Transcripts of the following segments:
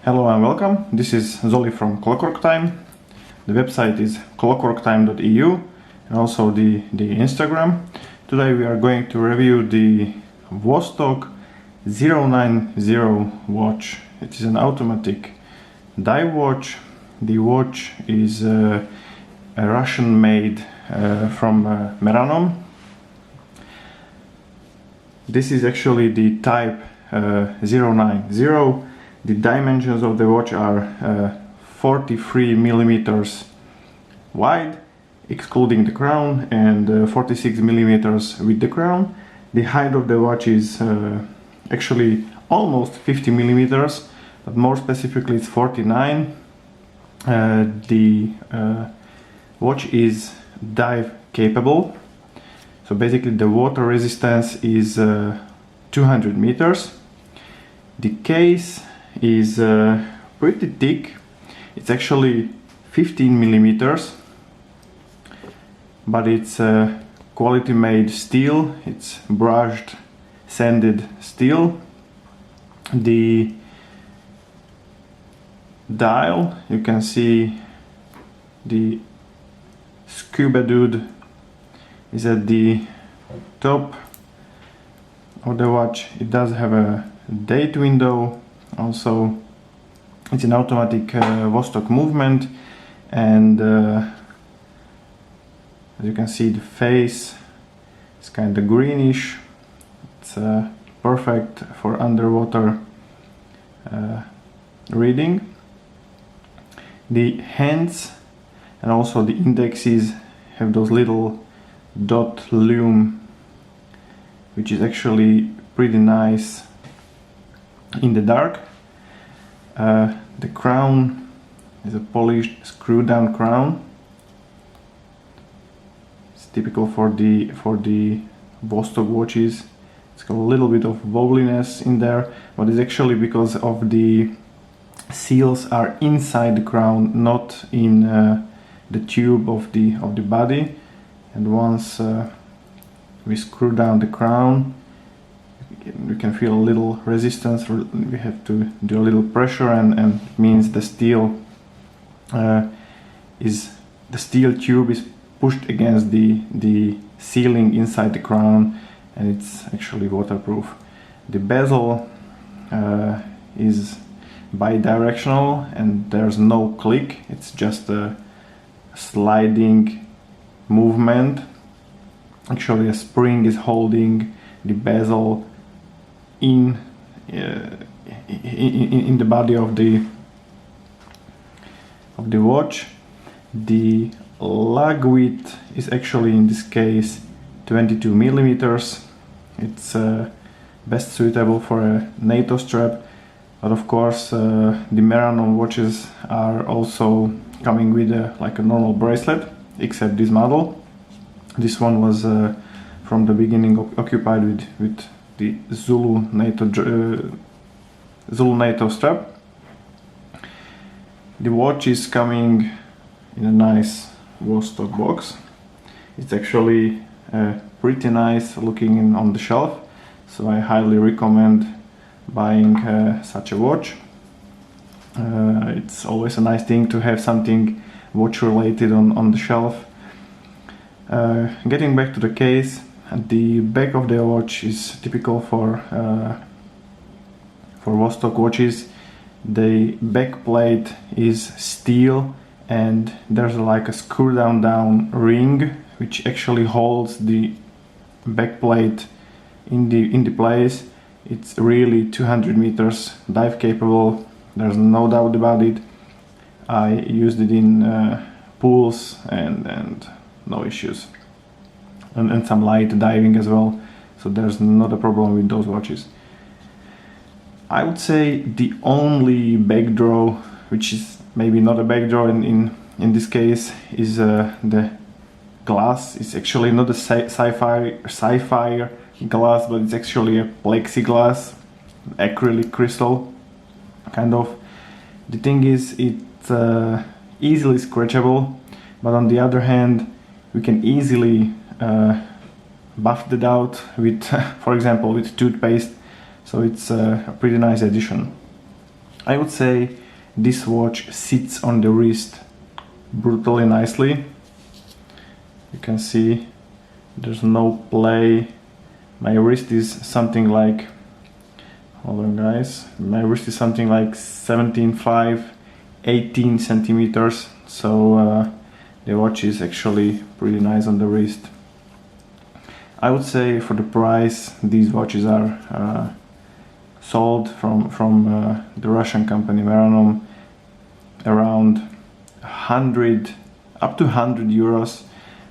Hello and welcome. This is Zoli from Clockwork Time. The website is clockworktime.eu and also the Instagram. Today we are going to review the VOSTOK 090 watch. It is an automatic dive watch. The watch is a Russian made from Meranom. This is actually the type 090. The dimensions of the watch are 43 millimeters wide, excluding the crown, and 46 millimeters with the crown. The height of the watch is actually almost 50 millimeters, but more specifically it's 49. The watch is dive capable, so basically the water resistance is 200 meters. The case is pretty thick. It's actually 15 millimeters, but it's quality made steel. It's brushed sanded steel. The dial, you can see the scuba dude is at the top of the watch. It does have a date window. Also, it's an automatic VOSTOK movement, and as you can see, the face is kind of greenish. It's perfect for underwater reading. The hands and also the indexes have those little dot lume, which is actually pretty nice in the dark. The crown is a polished screw down crown. It's typical for the VOSTOK watches. It's got a little bit of wobbliness in there, but it's actually because of the seals are inside the crown, not in the tube of the body. And once we screw down the crown, you can feel a little resistance. We have to do a little pressure, and it means the steel tube is pushed against the sealing inside the crown, and it's actually waterproof. The bezel is bi-directional, and there's no click. It's just a sliding movement. Actually, a spring is holding the bezel in the body of the watch. The lug width is actually, in this case, 22 millimeters. It's best suitable for a NATO strap, but of course the Meranom watches are also coming with like a normal bracelet, except this model. This one was from the beginning occupied with the Zulu NATO strap. The watch is coming in a nice VOSTOK box. It's actually pretty nice looking on the shelf, so I highly recommend buying such a watch. It's always a nice thing to have something watch related on the shelf. Getting back to the case, the back of the watch is typical for VOSTOK watches. The back plate is steel, and there's like a screw down ring which actually holds the back plate in the place. It's really 200 meters dive capable. There's no doubt about it. I used it in pools and no issues. And some light diving as well, so there's not a problem with those watches. I would say the only backdraw, which is maybe not a backdraw in this case, is the glass. It's actually not a sapphire glass, but it's actually a plexiglass, acrylic crystal kind of. The thing is, it's easily scratchable, but on the other hand, we can easily buffed it out with, for example, with toothpaste, so it's a pretty nice addition. I would say this watch sits on the wrist brutally nicely. You can see there's no play. My wrist is something like, hold on guys, my wrist is something like 17.5, 18 centimeters, so the watch is actually pretty nice on the wrist. I would say for the price, these watches are sold from the Russian company Meranom around 100 up to 100 euros.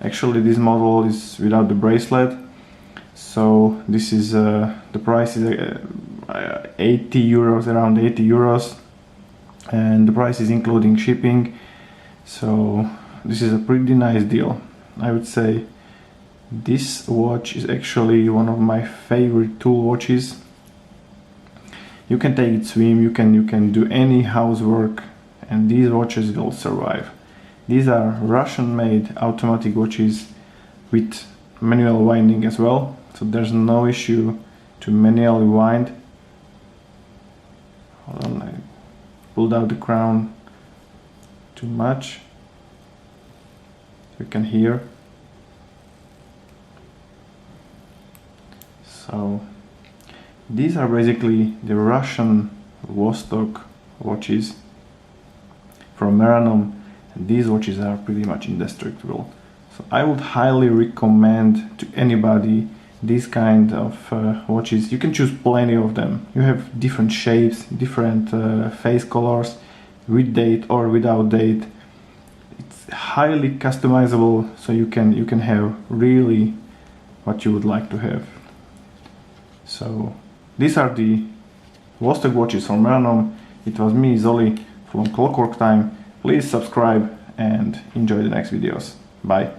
Actually, this model is without the bracelet, so this is the price is 80 euros, around 80 euros, and the price is including shipping. So this is a pretty nice deal. I would say this watch is actually one of my favorite tool watches. You can take it swim, you can do any housework, and these watches will survive. These are Russian-made automatic watches with manual winding as well, so there's no issue to manually wind. Hold on, I pulled out the crown too much. You can hear. So these are basically the Russian VOSTOK watches from Meranom, and these watches are pretty much indestructible. So I would highly recommend to anybody these kind of watches. You can choose plenty of them. You have different shapes, different face colors, with date or without date. It's highly customizable, so you can have really what you would like to have. So these are the VOSTOK watches from Meranom. It was me, Zoli, from Clockwork Time. Please subscribe and enjoy the next videos. Bye.